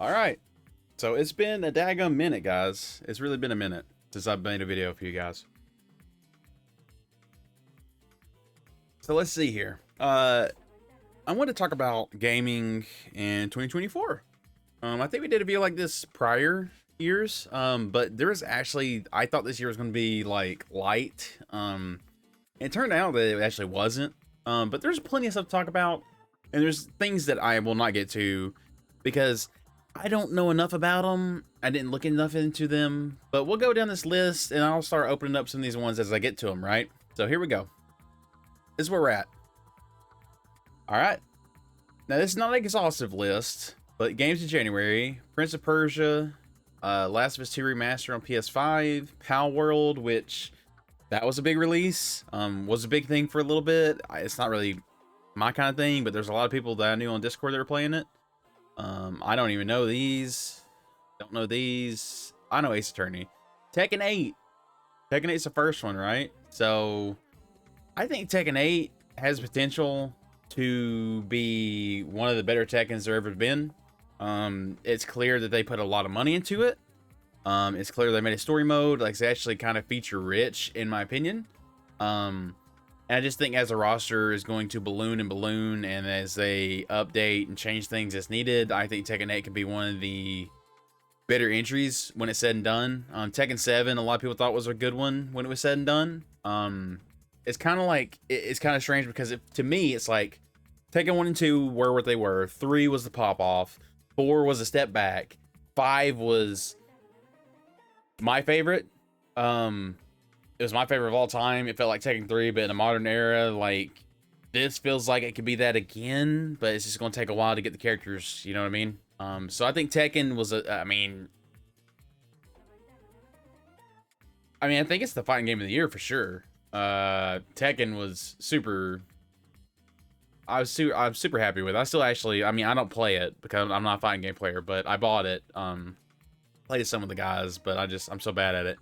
All right. So it's been a daggum minute, guys. It's really been a minute since I've made a video for you guys. So let's see here. I want to talk about gaming in 2024. I think we did a video like this prior years, but there's actually, I thought this year was going to be like light. It turned out that it actually wasn't. But there's plenty of stuff to talk about, and there's things that I will not get to because I don't know enough about them. I didn't look enough into them, but we'll go down this list and I'll start opening up some of these ones as I get to them, right? So here we go. This is where we're at. All right. Now, this is not an exhaustive list, but games in January: Prince of Persia, Last of Us 2 Remaster on PS5, Pal World, which that was a big release, was a big thing for a little bit. It's not really my kind of thing, but there's a lot of people that I knew on Discord that were playing it. I don't even know these. Don't know these. I know Ace Attorney. Tekken 8. Tekken 8's the first one, right? So I think Tekken 8 has potential to be one of the better Tekkens there ever been. It's clear that they put a lot of money into it. It's clear they made a story mode. Like, it's actually kind of feature rich, in my opinion. And I just think as a roster is going to balloon and balloon, and as they update and change things as needed, I think Tekken 8 could be one of the better entries when it's said and done. Tekken 7, a lot of people thought was a good one when it was said and done. It's kind of like, it's kind of strange because to me, it's like Tekken 1 and 2 were what they were. 3 was the pop off. 4 was a step back. 5 was my favorite. It was my favorite of all time. It felt like Tekken 3, but in a modern era, like, this feels like it could be that again, but it's just going to take a while to get the characters, you know what I mean? So I think Tekken was I think it's the fighting game of the year for sure. Tekken was super. I'm super happy with it. I still actually, I don't play it because I'm not a fighting game player, but I bought it. Played some of the guys, but I'm so bad at it.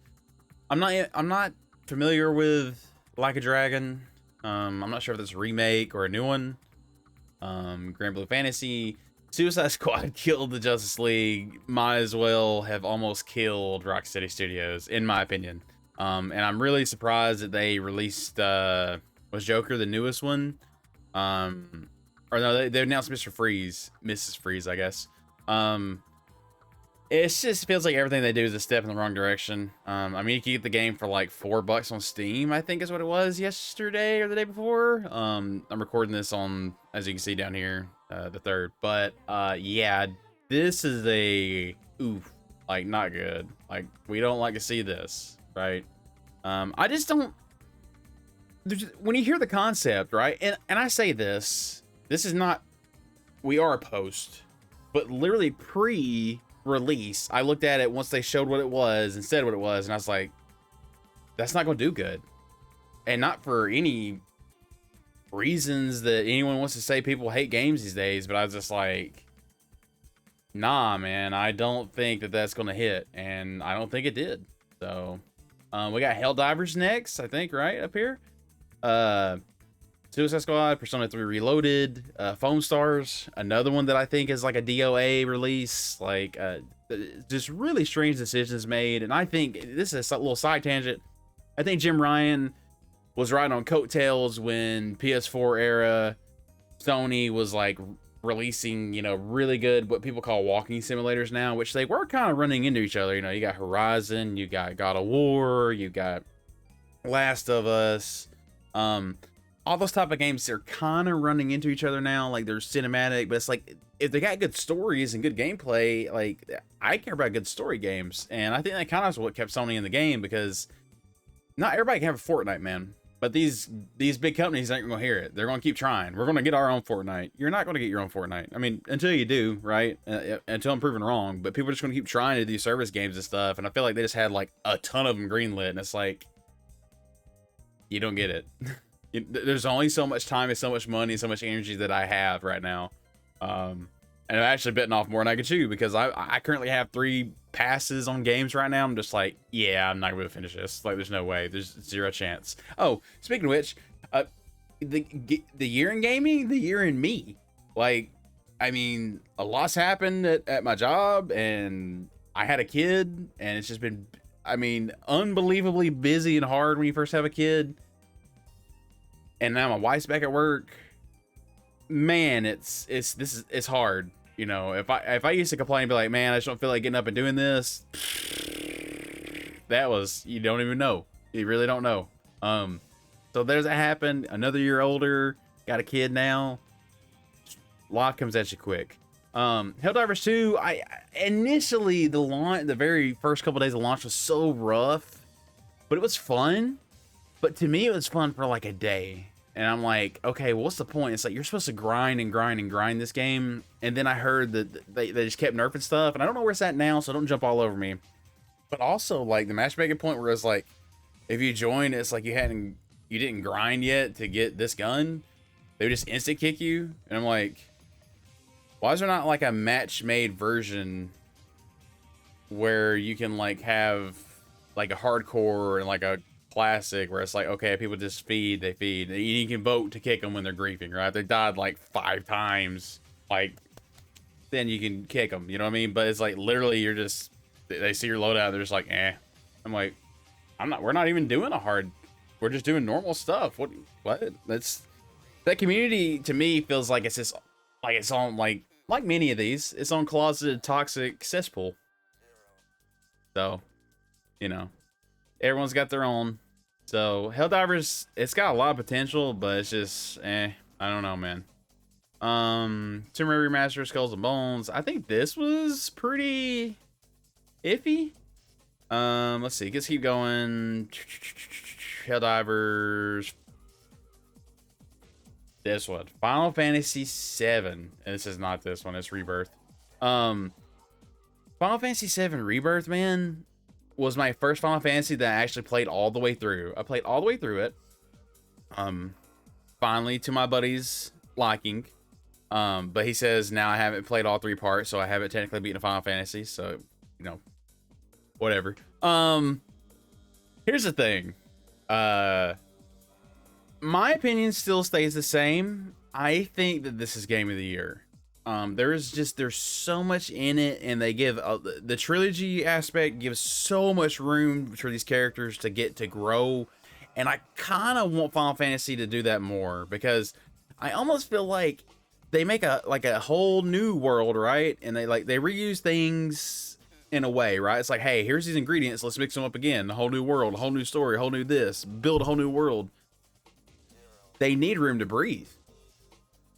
I'm not familiar with Like a Dragon. I'm not sure if it's a remake or a new one. Grand Blue Fantasy. Suicide Squad killed the Justice League. Might as well have almost killed Rocksteady Studios, in my opinion. And I'm really surprised that they released, was Joker the newest one? Or no, they announced Mr. Freeze. Mrs. Freeze, I guess. It just feels like everything they do is a step in the wrong direction. You can get the game for like $4 on Steam, I think is what it was yesterday or the day before. I'm recording this on, as you can see down here, the 3rd. But yeah, this is a oof, like not good. Like, we don't like to see this, right? I just don't. When you hear the concept, right? And I say this is not. We are a post, but literally pre-release, I looked at it once they showed what it was and said what it was, and I was like, that's not going to do good. And not for any reasons that anyone wants to say people hate games these days, but I was just like, nah, man, I don't think that that's going to hit, and I don't think it did. So, we got Helldivers next, I think, right up here. Suicide Squad, Persona 3 Reloaded, Foam Stars, another one that I think is like a DOA release. Like, just really strange decisions made. And I think this is a little side tangent. I think Jim Ryan was riding on coattails when PS4 era Sony was like releasing, really good, what people call walking simulators now, which they were kind of running into each other. You got Horizon, you got God of War, you got Last of Us. All those type of games, they're kind of running into each other now. Like, they're cinematic, but it's like, if they got good stories and good gameplay, like, I care about good story games. And I think that kind of is what kept Sony in the game, because not everybody can have a Fortnite, man. But these big companies aren't going to hear it. They're going to keep trying. We're going to get our own Fortnite. You're not going to get your own Fortnite. Until you do, right? Until I'm proven wrong. But people are just going to keep trying to do service games and stuff. And I feel like they just had like a ton of them greenlit. And it's like, you don't get it. There's only so much time and so much money and so much energy that I have right now. And I'm actually bitten off more than I can chew, because I currently have 3 passes on games right now. I'm just like, yeah, I'm not going to finish this. Like, there's no way. There's zero chance. Oh, speaking of which, the year in gaming, the year in me. Like, I mean, a loss happened at my job, and I had a kid, and it's just been, I mean, unbelievably busy and hard when you first have a kid. And now my wife's back at work. Man, it's hard. You know, if I used to complain and be like, man, I just don't feel like getting up and doing this. That was, you don't even know. You really don't know. So there's that happened. Another year older, got a kid now. Life comes at you quick. Helldivers 2, I initially the very first couple days of launch was so rough, but it was fun. But to me, it was fun for like a day. And I'm like, okay, well, what's the point? It's like, you're supposed to grind and grind and grind this game. And then I heard that they just kept nerfing stuff. And I don't know where it's at now, so don't jump all over me. But also, like, the matchmaking point where it's like, if you join, it's like you didn't grind yet to get this gun. They would just instant kick you. And I'm like, why is there not like a match-made version where you can like have like a hardcore and like a classic where it's like, okay, people just feed, they feed. You can vote to kick them when they're griefing, right? They died like 5 times, like, then you can kick them, you know what I mean? But it's like literally you're just, they see your loadout, they're just like, eh. I'm like, we're not even doing a hard, we're just doing normal stuff. What? That community to me feels like it's just, like it's on like many of these, it's on closeted toxic cesspool. So, you know, everyone's got their own. So Helldivers, it's got a lot of potential, but it's just, I don't know, man. Tomb Raider Remastered, Skulls and Bones. I think this was pretty iffy. Let's see, let's keep going. Helldivers. This one, Final Fantasy VII. And this is not this one, it's Rebirth. Final Fantasy VII Rebirth, man, was my first Final Fantasy that I actually played all the way through. I played all the way through it. Finally, to my buddy's liking. But he says now I haven't played all 3 parts, so I haven't technically beaten a Final Fantasy. So, you know, whatever. Here's the thing. My opinion still stays the same. I think that this is Game of the Year. There's so much in it, and they give the trilogy aspect gives so much room for these characters to get to grow, and I kind of want Final Fantasy to do that more, because I almost feel like they make a whole new world, right? And they reuse things in a way, right? It's like, hey, here's these ingredients, let's mix them up again, a whole new world, a whole new story, a whole new this, build a whole new world. They need room to breathe.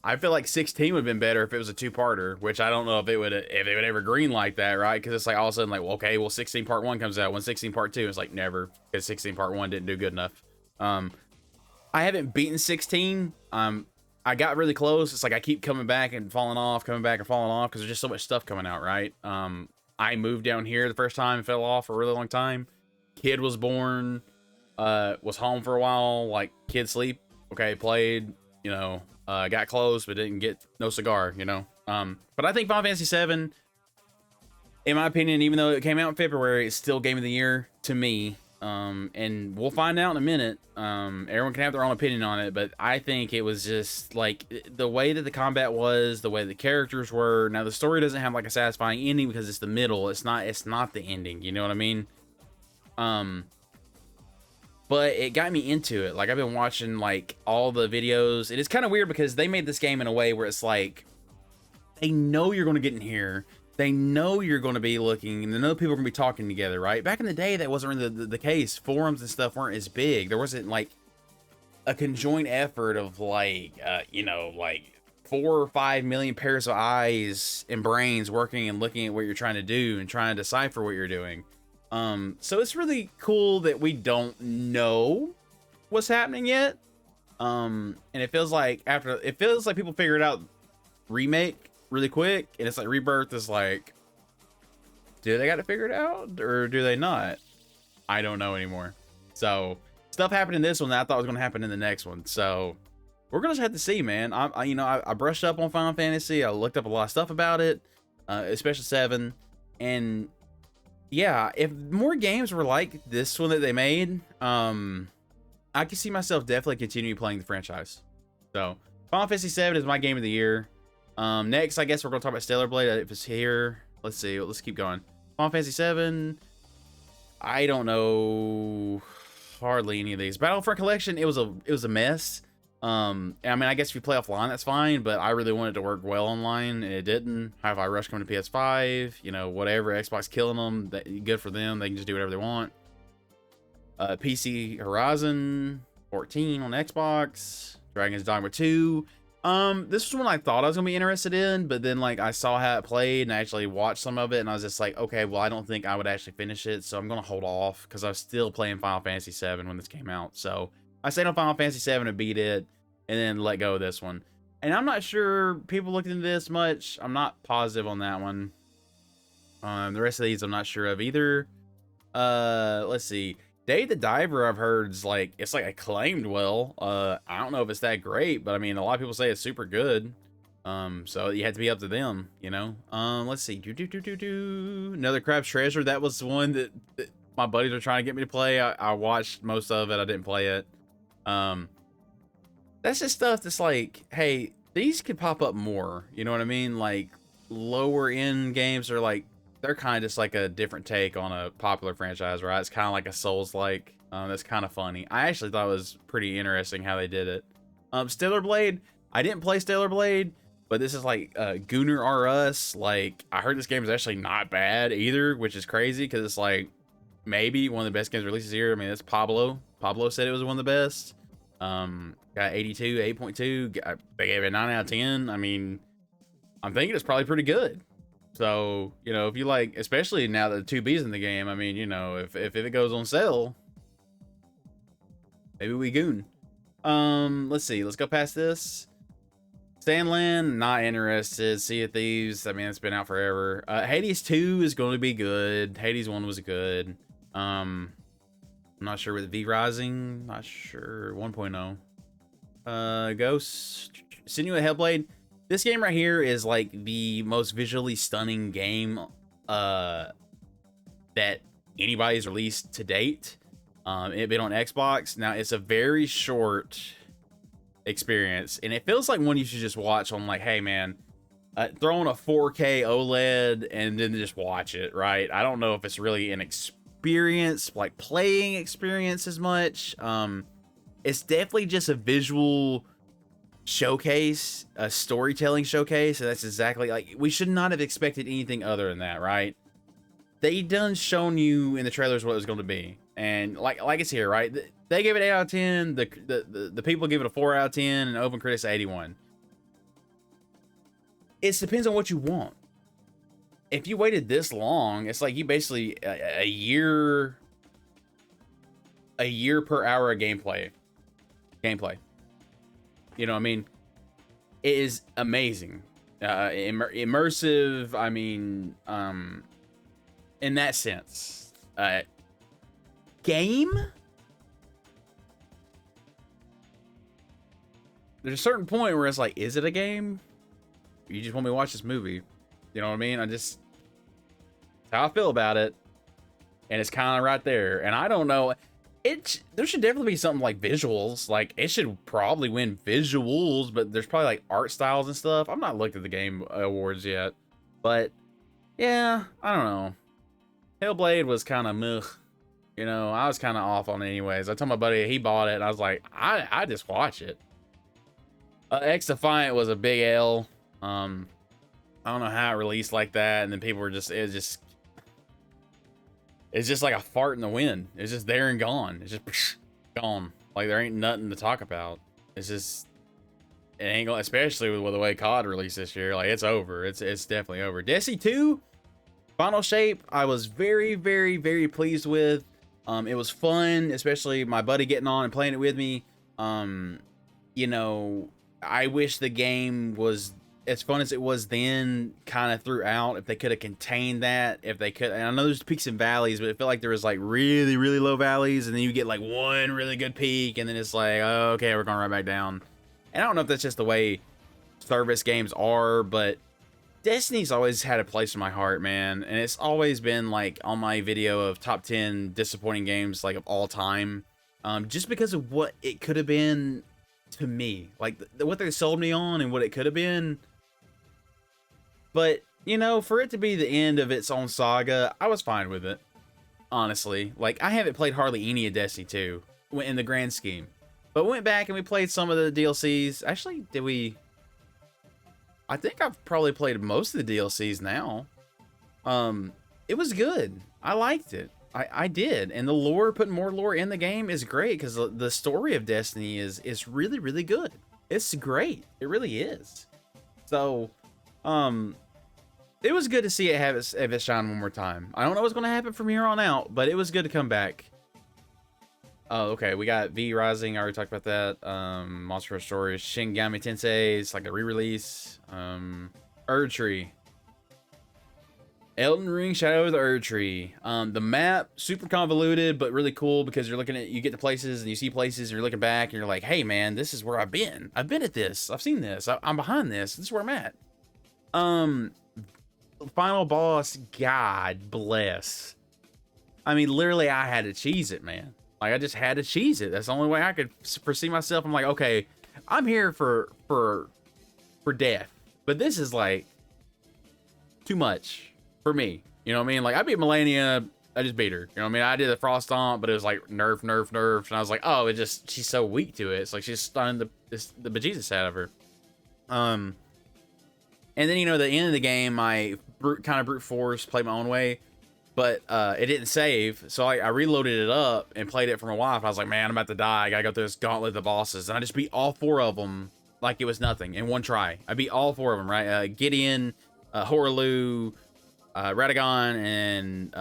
I feel like 16 would have been better if it was a 2-parter, which I don't know if it would ever green like that, right? Because it's like all of a sudden, like, well, okay, well, 16 part 1 comes out, when 16 part 2, it's like never, because 16 part 1 didn't do good enough. I haven't beaten 16. I got really close. It's like I keep coming back and falling off, because there's just so much stuff coming out, right? I moved down here the first time and fell off for a really long time. Kid was born, was home for a while, like kid sleep. Okay, played, you know, got close, but didn't get no cigar, you know. But I think Final Fantasy VII, in my opinion, even though it came out in February, it's still Game of the Year to me. And we'll find out in a minute. Everyone can have their own opinion on it, but I think it was just like the way that the combat was, the way the characters were. Now the story doesn't have like a satisfying ending because it's the middle. It's not the ending. You know what I mean? But it got me into it. Like, I've been watching like all the videos. It is kind of weird because they made this game in a way where it's like, they know you're going to get in here. They know you're going to be looking, and they know people are going to be talking together, right? Back in the day, that wasn't really the case. Forums and stuff weren't as big. There wasn't like a conjoined effort of like, you know, like 4 or 5 million pairs of eyes and brains working and looking at what you're trying to do and trying to decipher what you're doing. So it's really cool that we don't know what's happening yet. And it feels like people figured out remake really quick, and it's like Rebirth is like, do they got to figure it out or do they not? I don't know anymore. So stuff happened in this one that I thought was going to happen in the next one. So we're going to have to see, man. I brushed up on Final Fantasy. I looked up a lot of stuff about it, especially 7. And yeah, if more games were like this one that they made, I can see myself definitely continuing playing the franchise. So Final Fantasy VII is my game of the year. Next, I guess we're gonna talk about Stellar Blade. If it's here, let's see. Let's keep going. Final Fantasy 7. I don't know hardly any of these. Battlefront Collection. It was a mess. I mean, I guess if you play offline, that's fine. But I really wanted to work well online, and it didn't. Hi-Fi Rush coming to PS5. You know, whatever. Xbox killing them. Good for them. They can just do whatever they want. PC Horizon 14 on Xbox. Dragon's Dogma 2. This was one I thought I was gonna be interested in, but then like I saw how it played and I actually watched some of it, and I was just like, okay, well, I don't think I would actually finish it, so I'm gonna hold off because I was still playing Final Fantasy 7 when this came out. So I stayed on Final Fantasy 7 and beat it, and then let go of this one. And I'm not sure people looked into this much. I'm not positive on that one. The rest of these I'm not sure of either. Let's see. Dave the Diver, I've heard is like, it's like acclaimed well. I don't know if it's that great, but I mean, a lot of people say it's super good. So you have to be up to them, you know. Let's see. Another Crab's Treasure. That was one that my buddies are trying to get me to play. I watched most of it. I didn't play it. That's just stuff that's like, hey, these could pop up more. You know what I mean? Like lower end games are like, they're kind of just like a different take on a popular franchise, right? It's kind of like a Souls-like. That's kind of funny. I actually thought it was pretty interesting how they did it. Stellar Blade. I didn't play Stellar Blade, but this is like Gunnar R Us. Like, I heard this game is actually not bad either, which is crazy because it's like maybe one of the best games released this year. I mean, that's Pablo. Pablo said it was one of the best. Got 82, 8.2. They gave it a 9 out of 10. I mean, I'm thinking it's probably pretty good. So, you know, if you like, especially now that the 2B's in the game, I mean, you know, if it goes on sale, maybe we goon. Let's see. Let's go past this. Sandland, not interested. Sea of Thieves, I mean, it's been out forever. Hades 2 is going to be good. Hades 1 was good. I'm not sure with V Rising. Not sure. 1.0. Ghost. Sinuous Hellblade. This game right here is like the most visually stunning game that anybody's released to date. It been on Xbox. Now it's a very short experience, and it feels like one you should just watch on like, hey man, throw on a 4K OLED and then just watch it, right? I don't know if it's really an experience, like playing experience as much. It's definitely just a visual showcase, a storytelling showcase, and that's exactly like, we should not have expected anything other than that, right? They done shown you in the trailers what it was going to be, and like it's here, right? They gave it 8 out of 10. The people give it a 4 out of 10, and open critics 81. It depends on what you want. If you waited this long, it's like you basically a year per hour of gameplay. You know what I mean? It is amazing. Immersive, I mean, in that sense. Game? There's a certain point where it's like, is it a game? You just want me to watch this movie. You know what I mean? That's how I feel about it. And it's kind of right there. And I don't know. There should definitely be something like visuals. Like, it should probably win visuals, but there's probably like art styles and stuff. I've not looked at the game awards yet, but yeah, I don't know. Hellblade was kind of meh. You know, I was kind of off on it anyways. I told my buddy, he bought it, and I was like, I just watch it. X Defiant was a big L. I don't know how it released like that, and then people were just, it's just like a fart in the wind. It's just there and gone. It's just gone. Like, there ain't nothing to talk about. It's just, it ain't gonna, especially with the way COD released this year. Like, it's over. It's definitely over. Desi 2, Final Shape, I was very, very, very pleased with. It was fun, especially my buddy getting on and playing it with me. You know, I wish the game was as fun as it was then, kind of throughout. If they could have contained that, if they could, and I know there's peaks and valleys, but it felt like there was like really, really low valleys, and then you get like one really good peak, and then it's like, oh, okay, we're going right back down. And I don't know if that's just the way service games are, but Destiny's always had a place in my heart, man. And it's always been like on my video of top 10 disappointing games like of all time, just because of what it could have been to me, like what they sold me on and what it could have been. But, you know, for it to be the end of its own saga, I was fine with it. Honestly. Like, I haven't played hardly any of Destiny 2 in the grand scheme. But we went back and we played some of the DLCs. Actually, did we... I think I've probably played most of the DLCs now. It was good. I liked it. I did. And the lore, putting more lore in the game is great because the story of Destiny is really, really good. It's great. It really is. So, it was good to see it have its shine one more time. I don't know what's going to happen from here on out, but it was good to come back. Oh, okay. We got V Rising. I already talked about that. Monster Hunter Stories. Shin Megami Tensei. It's like a re-release. Erdtree. Elden Ring Shadow of the Erdtree. The map, super convoluted, but really cool because you're looking at, you get to places and you see places and you're looking back and you're like, hey man, this is where I've been. I've been at this. I've seen this. I'm behind this. This is where I'm at. Final boss, God bless. I mean, literally, I had to cheese it, man. Like, I just had to cheese it. That's the only way I could foresee myself. I'm like, okay, I'm here for death. But this is, like, too much for me. You know what I mean? Like, I beat Melania. I just beat her. You know what I mean? I did the Frost Stomp, but it was, like, nerf. And I was like, oh, she's so weak to it. It's like she's stunned the bejesus out of her. And then, you know, the end of the game, I kind of brute force, played my own way. But it didn't save, so I reloaded it up and played it for a while. I was like, man, I'm about to die. I gotta go through this gauntlet of bosses. And I just beat all 4 of them like it was nothing in one try. I beat all 4 of them, right? Gideon, Horaloo, Radagon, and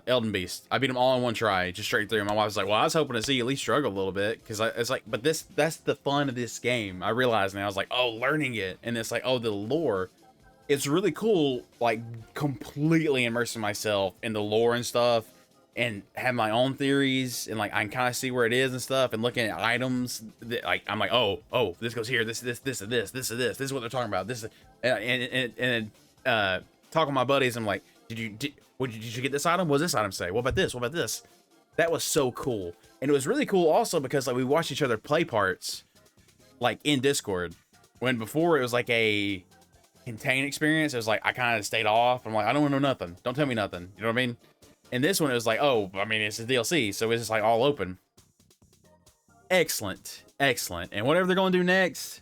Elden Beast. I beat them all in one try, just straight through. My wife was like, well, I was hoping to see you at least struggle a little bit. Because it's like, but that's the fun of this game. I realized now. I was like, oh, learning it. And it's like, oh, the lore. It's really cool, like, completely immersing myself in the lore and stuff and have my own theories and, like, I can kind of see where it is and stuff and looking at items that, like, I'm like, oh, this goes here, this is this is what they're talking about, this is, and talking to my buddies, I'm like, did you get this item? What does this item say? What about this? That was so cool. And it was really cool also because, like, we watched each other play parts, like, in Discord, when before it was like a contained experience. It was like I kind of stayed off. I'm like, I don't want to know nothing. Don't tell me nothing. You know what I mean? And this one, it was like, oh, I mean, it's a DLC, so it's just like all open. Excellent. And whatever they're going to do next,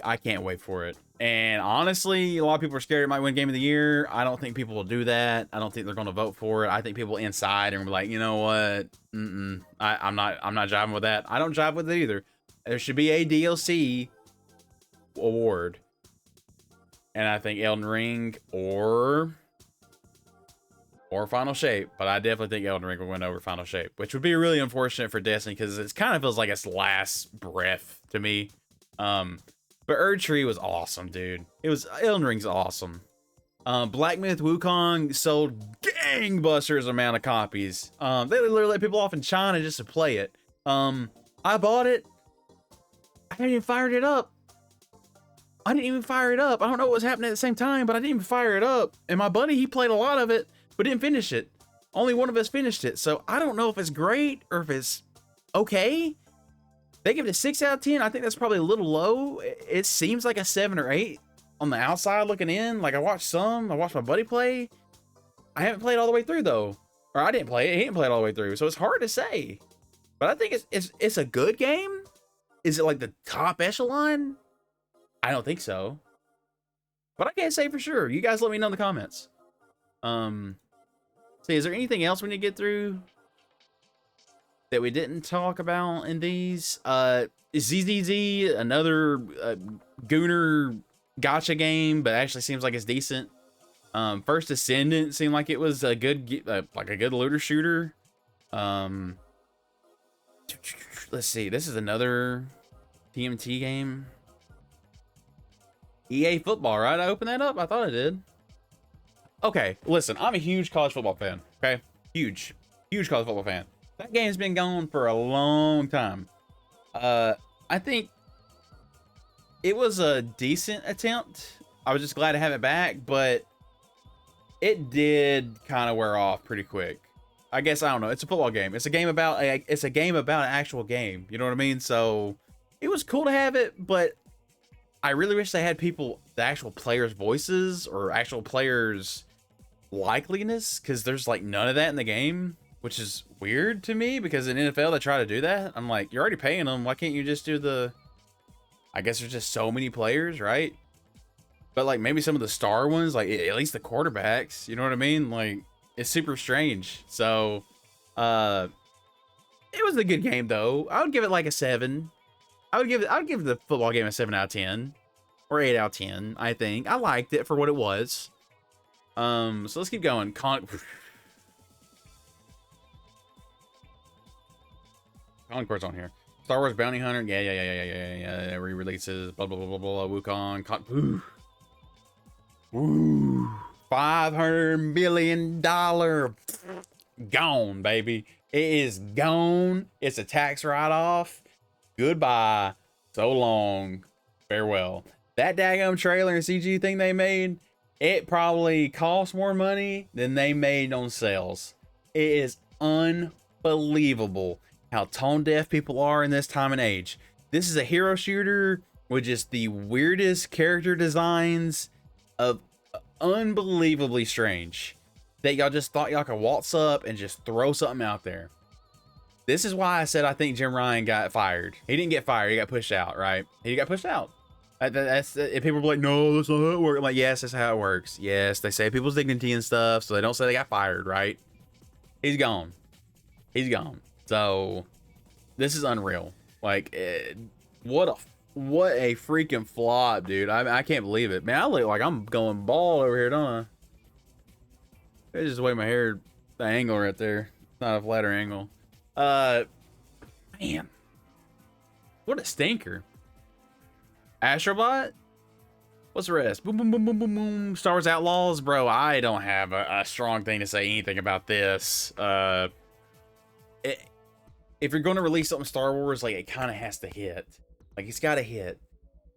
I can't wait for it. And honestly, a lot of people are scared it might win Game of the Year. I don't think people will do that. I don't think they're going to vote for it. I think people inside are be like, you know what? I'm not jiving with that. I don't jive with it either. There should be a DLC award. And I think Elden Ring or Final Shape. But I definitely think Elden Ring will win over Final Shape. Which would be really unfortunate for Destiny because it kind of feels like its last breath to me. But Erdtree was awesome, dude. Elden Ring's awesome. Black Myth Wukong sold gangbusters amount of copies. They literally let people off in China just to play it. I bought it. I haven't even fired it up. I don't know what was happening at the same time, but I didn't even fire it up. And my buddy, he played a lot of it, but didn't finish it. Only one of us finished it. So I don't know if it's great or if it's okay. They give it a 6 out of 10. I think that's probably a little low. It seems like a 7 or 8 on the outside looking in. Like I watched my buddy play. I haven't played all the way through though. Or I didn't play it. He didn't play it all the way through. So it's hard to say. But I think it's a good game. Is it like the top echelon? I don't think so. But I can't say for sure. You guys let me know in the comments. See, is there anything else we need to get through that we didn't talk about in these? ZZZ, another Gooner gotcha game, but actually seems like it's decent. First Ascendant seemed like it was a good, like a good looter shooter. Let's see. This is another TMT game. EA Football, right? I opened that up? I thought I did. Okay, listen, I'm a huge college football fan, okay? Huge college football fan. That game's been going for a long time. I think it was a decent attempt. I was just glad to have it back, but it did kind of wear off pretty quick. I guess, I don't know. It's a football game. It's a game about an actual game. You know what I mean? So it was cool to have it, but I really wish they had people, the actual players' voices or actual players' likeliness, because there's like none of that in the game, which is weird to me, because in NFL they try to do that. I'm like, you're already paying them. Why can't you just do the, I guess there's just so many players, right? But like maybe some of the star ones, like at least the quarterbacks, you know what I mean? Like it's super strange. So, it was a good game though. I would give it like a 7. I'd give the football game a 7 out of 10 or 8 out of 10. I think I liked it for what it was. So let's keep going. Concourse on here. Star Wars Bounty Hunter. Yeah. Re-releases. Blah blah blah blah blah. Wukong. Woo. $500 million. Gone, baby. It is gone. It's a tax write-off. Goodbye. So long. Farewell. That daggum trailer and CG thing they made, it probably cost more money than they made on sales. It is unbelievable how tone deaf people are in this time and age. This is a hero shooter with just the weirdest character designs of unbelievably strange that y'all just thought y'all could waltz up and just throw something out there. This is why I said I think Jim Ryan got fired. He didn't get fired. He got pushed out, right? He got pushed out. That's if people were like, no, that's not how it works. I'm like, yes, that's how it works. Yes, they save people's dignity and stuff, so they don't say they got fired, right? He's gone. He's gone. So this is unreal. Like, what a freaking flop, dude. I can't believe it, man. I look like I'm going bald over here, don't I? It's just the way my hair, the angle right there. It's not a flatter angle. Man, what a stinker. Astrobot? What's the rest? Boom, boom, boom, boom, boom, boom. Star Wars Outlaws, bro. I don't have a strong thing to say anything about this. If you're going to release something Star Wars, like, it kind of has to hit. Like, it's got to hit.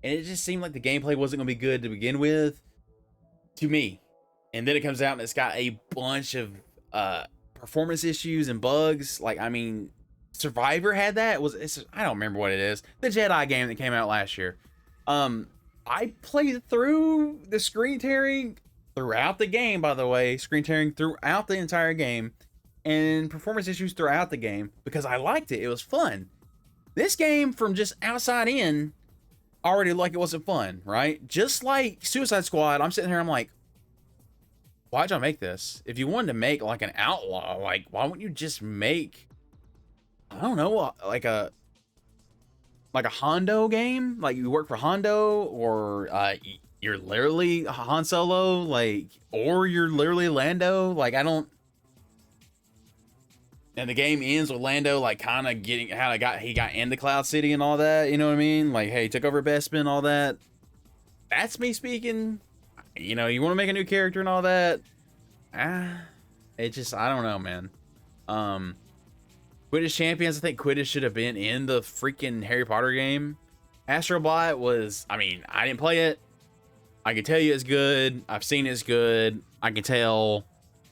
And it just seemed like the gameplay wasn't going to be good to begin with, to me. And then it comes out and it's got a bunch of performance issues and bugs. Like, I mean, Survivor had that. I don't remember what it is. The Jedi game that came out last year. I played through the screen tearing throughout the game, by the way. Screen tearing throughout the entire game. And performance issues throughout the game because I liked it. It was fun. This game, from just outside in, already like it wasn't fun, right? Just like Suicide Squad, I'm sitting here, I'm like, why'd y'all make this? If you wanted to make like an outlaw, like, why wouldn't you just make, I don't know, like a Hondo game? Like, you work for Hondo, or you're literally Han Solo, like, or you're literally Lando. Like, I don't. And the game ends with Lando, like, kind of getting how he got into Cloud City and all that. You know what I mean? Like, hey, he took over Bespin, all that. That's me speaking. You know, you want to make a new character and all that. It just, I don't know, man. Quidditch Champions, I think Quidditch should have been in the freaking Harry Potter game. Astrobot was, I mean, I didn't play it. I can tell you it's good. I've seen it's good. I can tell.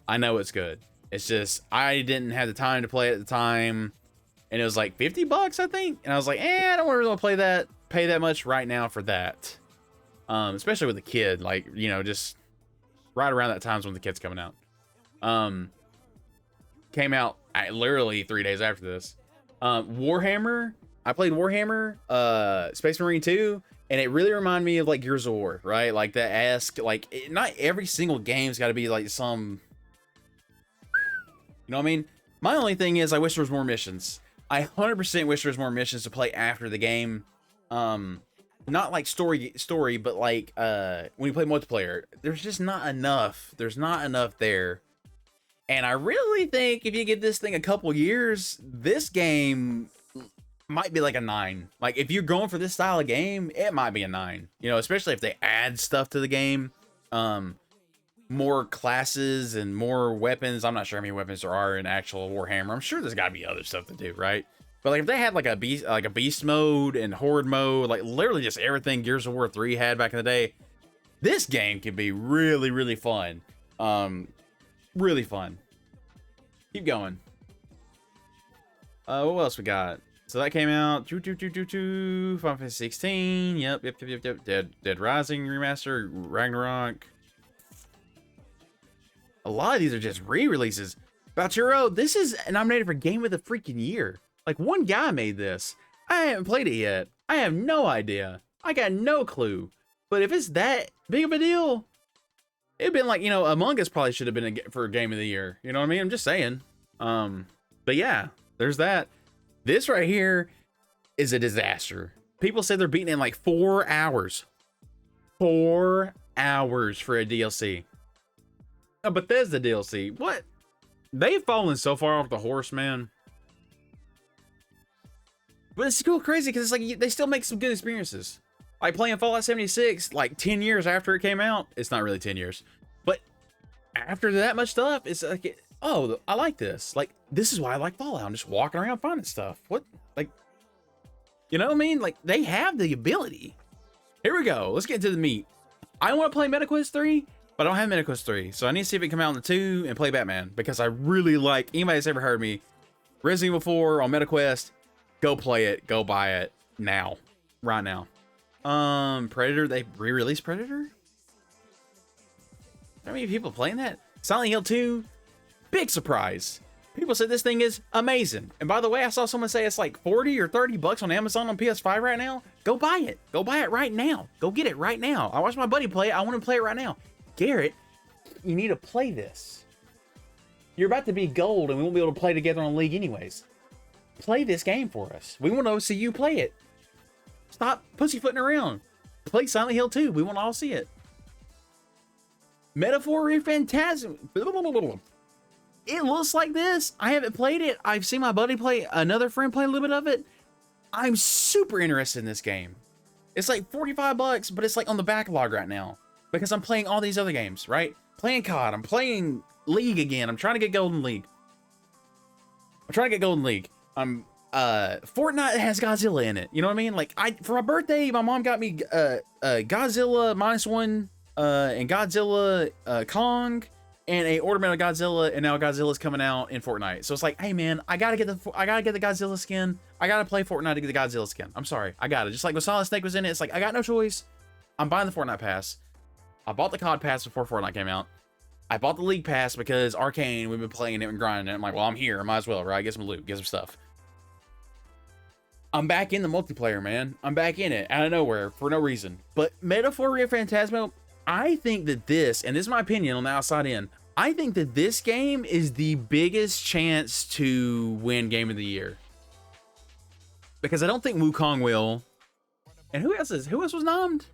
I know it's good. It's just, I didn't have the time to play it at the time. And it was like $50, I think. And I was like, I don't really want to pay that much right now for that. Especially with a kid, like, you know, just right around that time's when the kid's coming out. Came out literally 3 days after this. Warhammer, I played Warhammer, Space Marine 2, and it really reminded me of like Gears of War, right? Like that not every single game's got to be like some, you know what I mean? My only thing is I wish there was more missions. I 100% wish there was more missions to play after the game. Not like story, but like when you play multiplayer, there's just not enough. There's not enough there. And I really think if you get this thing a couple years, this game might be like a 9. Like, if you're going for this style of game, it might be a 9. You know, especially if they add stuff to the game. More classes and more weapons. I'm not sure how many weapons there are in actual Warhammer. I'm sure there's got to be other stuff to do, right? But like if they had like a beast mode and horde mode, like literally just everything Gears of War 3 had back in the day, this game could be really, really fun. Really fun. Keep going. What else we got? So that came out. Final Fantasy 16. Yep. Dead Rising remaster, Ragnarok. A lot of these are just re-releases. Bachuro, this is nominated for Game of the freaking Year. Like, one guy made this. I haven't played it yet. I have no idea. I got no clue. But if it's that big of a deal, it'd been like, you know, Among Us probably should have been for Game of the Year. You know what I mean? I'm just saying. But yeah, there's that. This right here is a disaster. People say they're beating it in like 4 hours. 4 hours for a DLC. A Bethesda DLC. What? They've fallen so far off the horse, man. But it's cool, crazy, because it's like they still make some good experiences. Like playing Fallout 76, like 10 years after it came out. It's not really 10 years. But after that much stuff, it's like, oh, I like this. Like, this is why I like Fallout. I'm just walking around finding stuff. What? Like, you know what I mean? Like, they have the ability. Here we go. Let's get into the meat. I want to play MetaQuest 3, but I don't have MetaQuest 3. So I need to see if it come out in the 2 and play Batman. Because I really like, anybody that's ever heard me, Resident Evil 4 on MetaQuest, go play it. Go buy it now. Right now. Predator, they re-released Predator? How many people playing that? Silent Hill 2, big surprise. People said this thing is amazing. And by the way, I saw someone say it's like 40 or 30 bucks on Amazon on PS5 right now. Go buy it. Go buy it right now. Go get it right now. I watched my buddy play it. I want to play it right now. Garrett, you need to play this. You're about to be gold and we won't be able to play together on League anyways. Play this game for us. We want to see you play it. Stop pussyfooting around. Play Silent Hill 2. We want to all see it. Metaphor Phantasm. It looks like this. I haven't played it. I've seen my buddy play, another friend play a little bit of it. I'm super interested in this game. It's like 45 bucks, but it's like on the backlog right now because I'm playing all these other games, right? Playing COD. I'm playing League again. I'm trying to get Golden League. Fortnite has Godzilla in it. You know what I mean? Like, for my birthday, my mom got me Godzilla -1 and Godzilla Kong and a ornament of Godzilla, and now Godzilla's coming out in Fortnite. So it's like, hey man, I gotta get the Godzilla skin. I gotta play Fortnite to get the Godzilla skin. I'm sorry, I got it. Just like when Solid Snake was in it, it's like I got no choice. I'm buying the Fortnite pass. I bought the COD pass before Fortnite came out. I bought the League pass because Arcane, we've been playing it and grinding it. I'm like, well, I'm here, I might as well, right? Get some loot, get some stuff. I'm back in the multiplayer, man. I'm back in it out of nowhere for no reason. But Metaphoria Phantasmo, I think that this, and this is my opinion on the outside in, I think that this game is the biggest chance to win Game of the Year. Because I don't think Wukong will. And who else was nommed?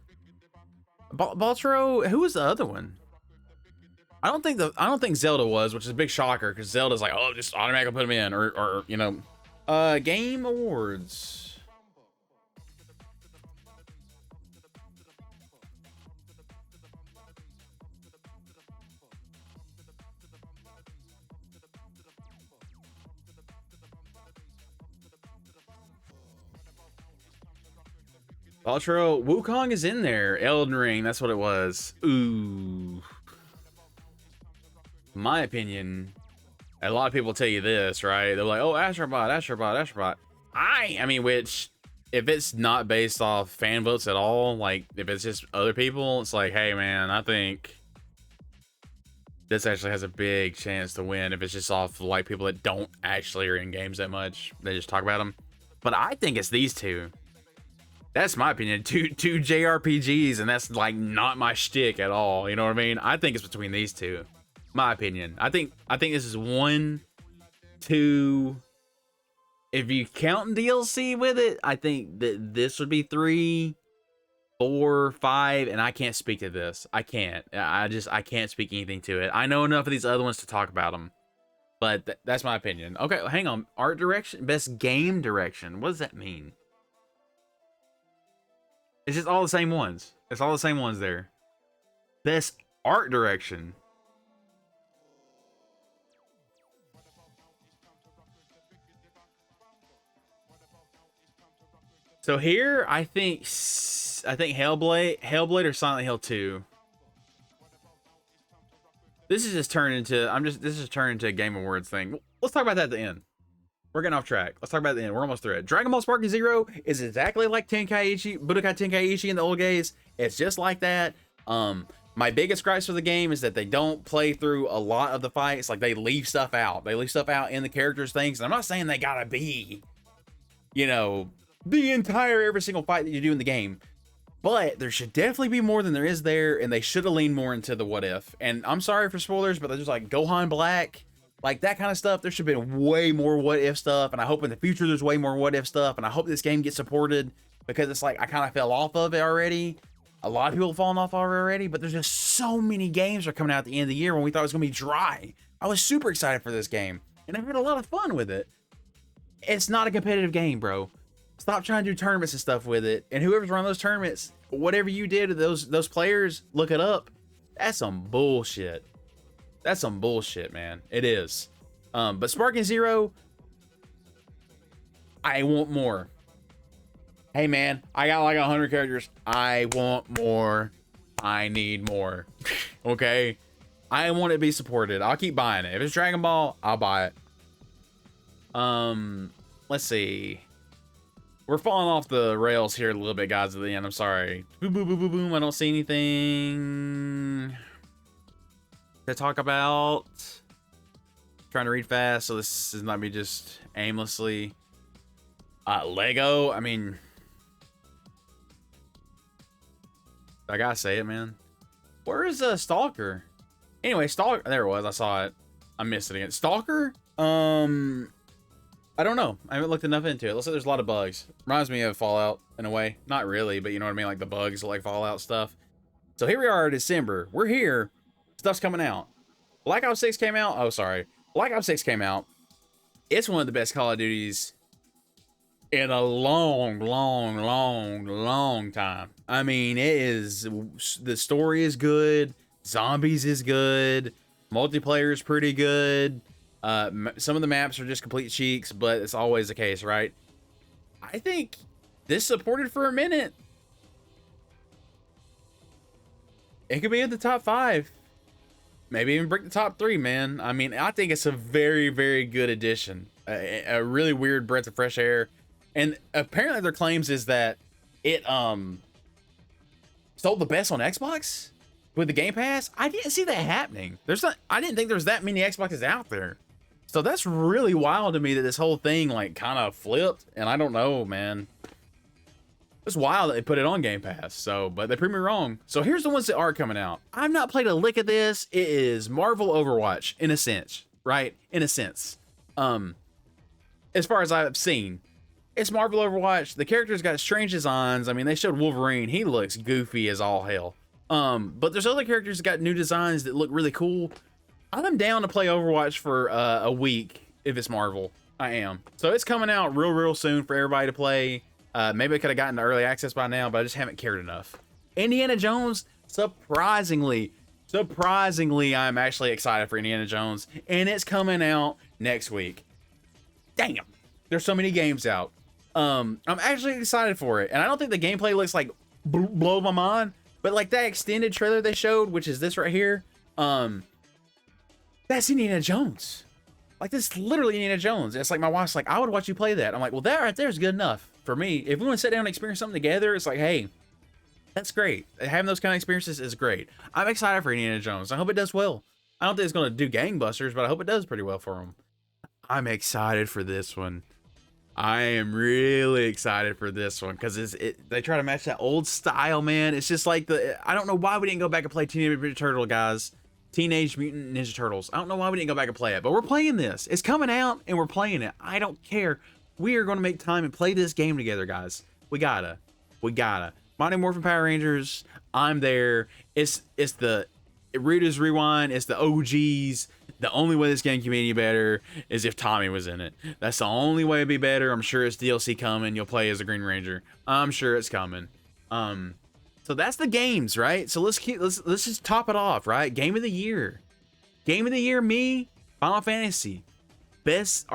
Baltro, who was the other one? I don't think Zelda was, which is a big shocker because Zelda's like, oh, just automatically put him in, or you know. Game Awards. Ultra Wukong is in there. Elden Ring, that's what it was. Ooh. My opinion, a lot of people tell you this, right? They're like, oh, Astrobot. I mean, which, if it's not based off fan votes at all, like, if it's just other people, it's like, hey, man, I think this actually has a big chance to win if it's just off, like, people that don't actually are in games that much. They just talk about them. But I think it's these two. That's my opinion. Two JRPGs, and that's, like, not my shtick at all. You know what I mean? I think it's between these two. My opinion. I think this is 1, 2. If you count DLC with it, I think that this would be 3, 4, 5, and I can't speak to this. I can't. I can't speak anything to it. I know enough of these other ones to talk about them, but that's my opinion. Okay, hang on. Art direction, best game direction. What does that mean? It's just all the same ones. It's all the same ones there. Best art direction. So here, I think Hellblade or Silent Hill 2. This is just turned into this is turned into a Game Awards thing. Let's talk about that at the end. we're getting off track. Let's talk about the end. We're almost through it. Dragon Ball Sparking Zero is exactly like Budokai Tenkaichi in the old days. It's just like that. My biggest gripes for the game is that they don't play through a lot of the fights. Like, they leave stuff out. They leave stuff out in the characters' things. And I'm not saying they gotta be, you know, the entire every single fight that you do in the game. But there should definitely be more than there is there, and they should have leaned more into the what if. And I'm sorry for spoilers, but they're just like Gohan Black, like that kind of stuff. There should have been way more what if stuff, and I hope in the future there's way more what if stuff, and I hope this game gets supported, because it's like I kind of fell off of it already. A lot of people have fallen off already, but there's just so many games are coming out at the end of the year when we thought it was going to be dry. I was super excited for this game, and I had a lot of fun with it. It's not a competitive game, bro. Stop trying to do tournaments and stuff with it. And whoever's running those tournaments, whatever you did to those players, look it up. That's some bullshit. That's some bullshit, man. It is. But Sparking Zero, I want more. Hey, man, I got like 100 characters. I want more. I need more. Okay? I want it to be supported. I'll keep buying it. If it's Dragon Ball, I'll buy it. Let's see. We're falling off the rails here a little bit, guys, at the end. I'm sorry. Boom, boom, boom, boom, boom. I don't see anything to talk about. Trying to read fast, so this is not me just aimlessly. Lego, I mean, I gotta say it, man. Where is Stalker? Anyway, Stalker, there it was. I saw it. I missed it again. Stalker? I don't know. I haven't looked enough into it. Looks like there's a lot of bugs. Reminds me of Fallout in a way. Not really, but you know what I mean? Like the bugs, like Fallout stuff. So here we are, December. We're here. Stuff's coming out. Black Ops 6 came out. Oh, sorry. Black Ops 6 came out. It's one of the best Call of Duties in a long, long, long, long time. I mean, it is. The story is good. Zombies is good. Multiplayer is pretty good. Some of the maps are just complete cheeks, but it's always the case, right? I think this supported for a minute. It could be in the top 5. Maybe even break the top 3, man. I mean, I think it's a very, very good addition. A really weird breath of fresh air. And apparently their claims is that it sold the best on Xbox with the Game Pass. I didn't see that happening. I didn't think there was that many Xboxes out there. So that's really wild to me that this whole thing like kind of flipped, and I don't know, man. It's wild that they put it on Game Pass. So, but they proved me wrong. So here's the ones that are coming out. I've not played a lick of this. It is Marvel Overwatch in a sense, right? In a sense. As far as I've seen, it's Marvel Overwatch. The characters got strange designs. I mean, they showed Wolverine. He looks goofy as all hell. But there's other characters that got new designs that look really cool. I'm down to play Overwatch for a week if it's Marvel. I am. So it's coming out real soon for everybody to play. Maybe I could have gotten to early access by now, but I just haven't cared enough. Indiana Jones, surprisingly, I'm actually excited for Indiana Jones, and it's coming out next week. Damn, there's so many games out. I'm actually excited for it, and I don't think the gameplay looks like blow my mind, but like that extended trailer they showed, which is this right here, that's Indiana Jones. Like, this is literally Indiana Jones. It's like my wife's like, I would watch you play that. I'm like, well, that right there is good enough for me. If we want to sit down and experience something together, it's like, hey, that's great. Having those kind of experiences is great. I'm excited for Indiana Jones. I hope it does well. I don't think it's going to do gangbusters, but I hope it does pretty well for him. I'm excited for this one. I am really excited for this one because they try to match that old style, man. It's just like I don't know why we didn't go back and play Teenage Mutant Turtle, guys. Teenage Mutant Ninja Turtles. I don't know why we didn't go back and play it, but we're playing this. It's coming out and we're playing it. I don't care. We are going to make time and play this game together, guys. We gotta. Mighty Morphin Power Rangers. I'm there. It's the Rita's Rewind. It's the OGs. The only way this game can be any better is if Tommy was in it. That's the only way it'd be better. I'm sure it's DLC coming. You'll play as a Green Ranger. I'm sure it's coming. So that's the games, right? So let's just top it off, right? Game of the year. Game of the year, me, Final Fantasy. Best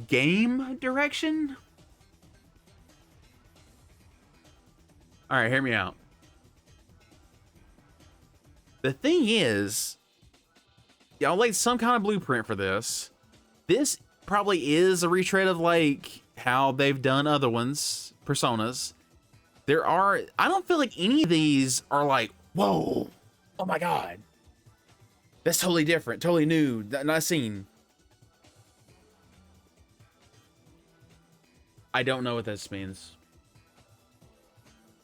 game direction? All right, hear me out. The thing is, y'all like some kind of blueprint for this. This probably is a retread of like how they've done other ones, Personas. I don't feel like any of these are like, whoa, oh my god, that's totally different, totally new, not seen. I don't know what this means.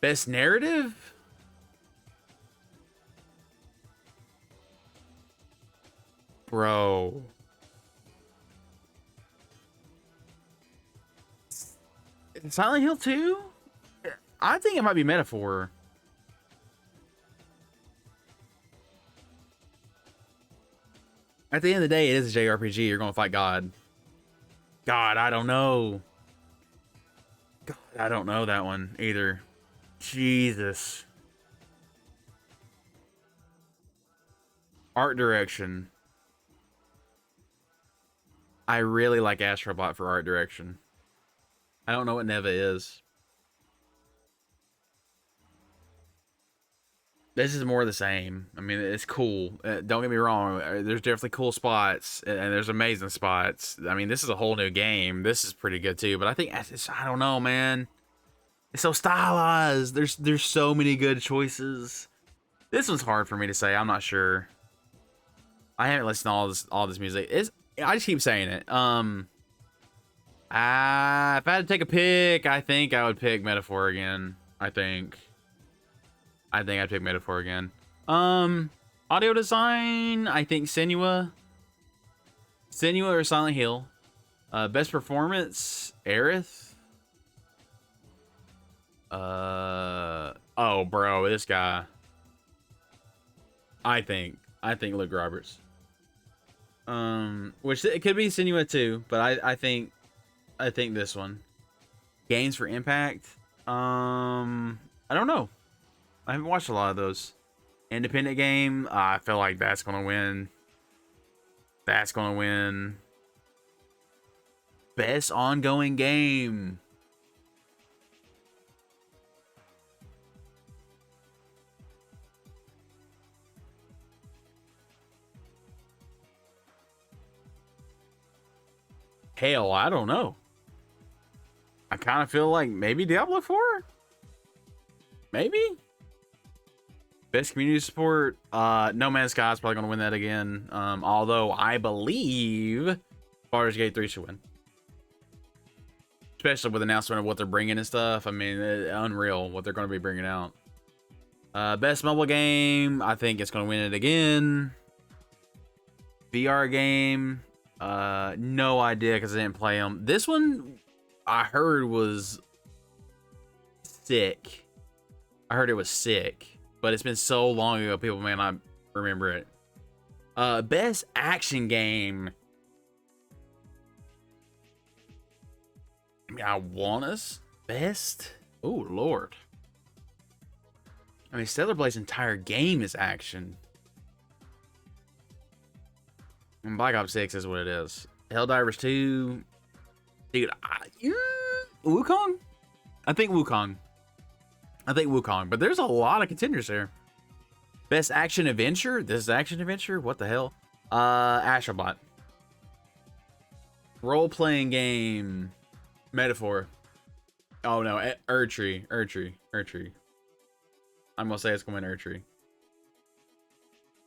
Best narrative? Bro. Silent Hill 2? I think it might be Metaphor. At the end of the day, it is a JRPG. You're going to fight God. God, I don't know. God, I don't know that one either. Jesus. Art direction. I really like Astrobot for art direction. I don't know what Neva is. This is more of the same. I mean, it's cool. Don't get me wrong. There's definitely cool spots, and there's amazing spots. I mean, this is a whole new game. This is pretty good too. But I think I don't know, man. It's so stylized. There's so many good choices. This one's hard for me to say. I'm not sure. I haven't listened to all this music. I just keep saying it. If I had to take a pick, I think I would pick Metaphor again. I think I'd pick Metaphor again. Audio design, I think Senua or Silent Hill. Best performance, Aerith. Oh, bro, this guy. I think Luke Roberts. Which it could be Senua too, but I think this one. Games for Impact. I don't know. I haven't watched a lot of those. Independent game. I feel like that's gonna win. That's gonna win. Best ongoing game. Hell, I don't know. I kind of feel like maybe Diablo 4? Maybe? Best community support? No Man's Sky is probably going to win that again. Although I believe Baldur's Gate 3 should win. Especially with the announcement of what they're bringing and stuff. I mean, unreal what they're going to be bringing out. Best mobile game? I think it's going to win it again. VR game? No idea because I didn't play them. This one I heard was sick. I heard it was sick, but it's been so long ago, people may not remember it. Best action game. I mean, I want us best. Oh Lord. I mean, Stellar Blade's entire game is action. And Black Ops 6 is what it is. Helldivers 2. Dude, Wukong? I think Wukong. But there's a lot of contenders there. Best action adventure? This is action adventure? What the hell? Astrobot. Role-playing game. Metaphor. Oh no, Erdtree. I'm gonna say it's gonna win Erdtree.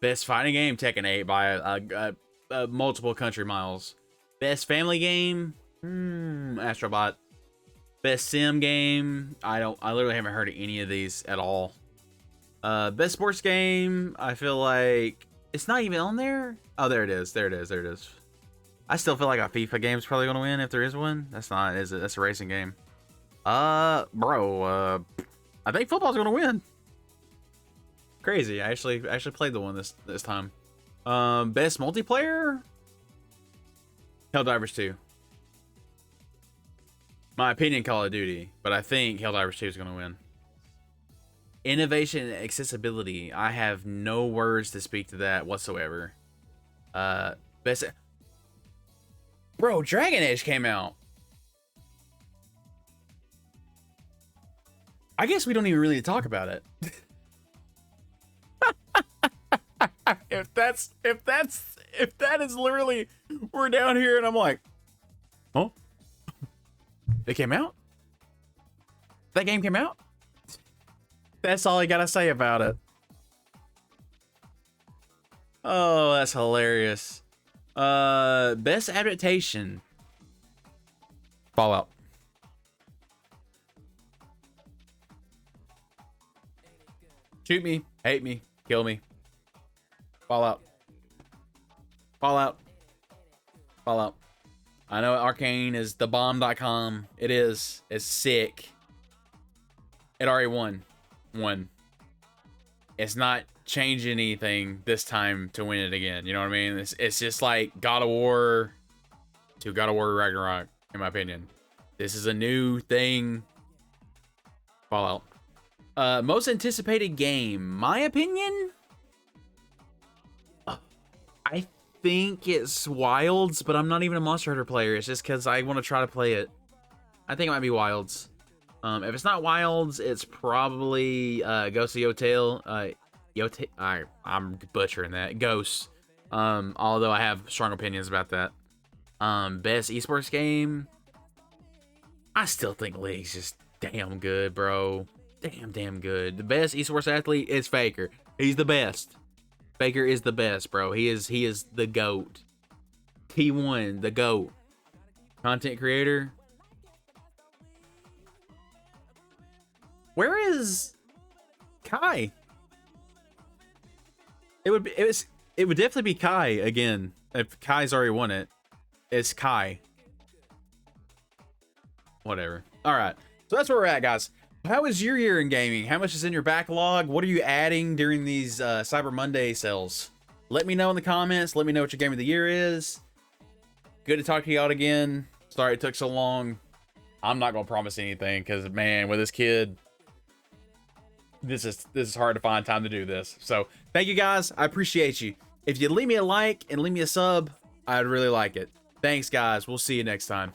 Best fighting game? Tekken 8 by multiple country miles. Best family game? Astrobot. Best sim game? I literally haven't heard of any of these at all. Best sports game? I feel like it's not even on there. Oh, there it is. I still feel like a FIFA game's probably gonna win if there is one. That's not, is it? That's a racing game. Bro, I think football's gonna win. Crazy. I actually played the one this time. Best multiplayer? Helldivers 2. My opinion, Call of Duty, but I think Helldivers 2 is going to win. Innovation and accessibility. I have no words to speak to that whatsoever. Best. Bro, Dragon Age came out. I guess we don't even really talk about it. if that is literally, we're down here and I'm like, Huh? It came out? That game came out? That's all I gotta say about it. Oh, that's hilarious. Best adaptation. Fallout. Shoot me, hate me, kill me. Fallout. Fallout. Fallout. I know Arcane is the bomb.com. It is. It's sick. It already won. It's not changing anything this time to win it again. You know what I mean? It's just like God of War to God of War Ragnarok, in my opinion. This is a new thing. Fallout. Most anticipated game. My opinion? I think it's Wilds, but I'm not even a Monster Hunter player. It's just because I want to try to play it. I think it might be Wilds. If it's not Wilds, it's probably Ghost of Yotail. I'm butchering that. Ghost. Although I have strong opinions about that. Best esports game. I still think League's just damn good, bro. Damn good. The best esports athlete is Faker. He's the best. Faker is the best, bro. He is the GOAT. T1, the GOAT. Content creator. Where is Kai? It would definitely be Kai again. If Kai's already won it. It's Kai. Whatever. Alright. So that's where we're at, guys. How was your year in gaming? How much is in your backlog? What are you adding during these Cyber Monday sales? Let me know in the comments. Let me know what your game of the year is. Good to talk to y'all again. Sorry it took so long. I'm not gonna promise anything because, man, with this kid, this is hard to find time to do this. So thank you guys. I appreciate you. If you leave me a like and leave me a sub, I'd really like it. Thanks, guys. We'll see you next time.